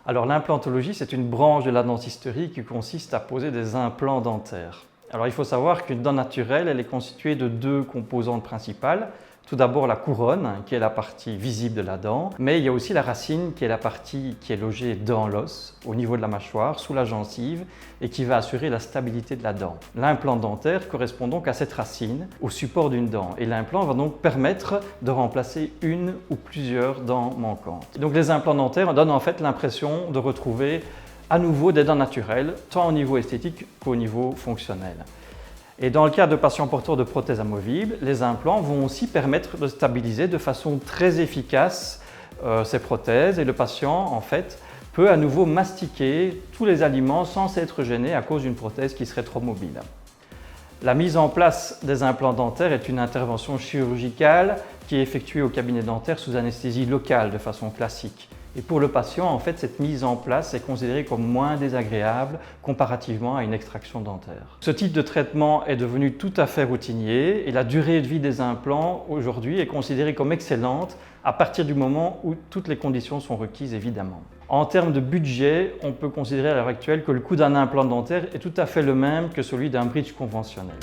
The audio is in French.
Alors l'implantologie, c'est une branche de la dentisterie qui consiste à poser des implants dentaires. Alors il faut savoir qu'une dent naturelle, elle est constituée de deux composantes principales. Tout d'abord la couronne, qui est la partie visible de la dent, mais il y a aussi la racine, qui est la partie qui est logée dans l'os, au niveau de la mâchoire, sous la gencive, et qui va assurer la stabilité de la dent. L'implant dentaire correspond donc à cette racine, au support d'une dent, et l'implant va donc permettre de remplacer une ou plusieurs dents manquantes. Donc les implants dentaires donnent en fait l'impression de retrouver à nouveau des dents naturelles, tant au niveau esthétique qu'au niveau fonctionnel. Et dans le cas de patients porteurs de prothèses amovibles, les implants vont aussi permettre de stabiliser de façon très efficace ces prothèses et le patient en fait peut à nouveau mastiquer tous les aliments sans être gêné à cause d'une prothèse qui serait trop mobile. La mise en place des implants dentaires est une intervention chirurgicale qui est effectuée au cabinet dentaire sous anesthésie locale de façon classique. Et pour le patient, en fait, cette mise en place est considérée comme moins désagréable comparativement à une extraction dentaire. Ce type de traitement est devenu tout à fait routinier et la durée de vie des implants aujourd'hui est considérée comme excellente à partir du moment où toutes les conditions sont requises évidemment. En termes de budget, on peut considérer à l'heure actuelle que le coût d'un implant dentaire est tout à fait le même que celui d'un bridge conventionnel.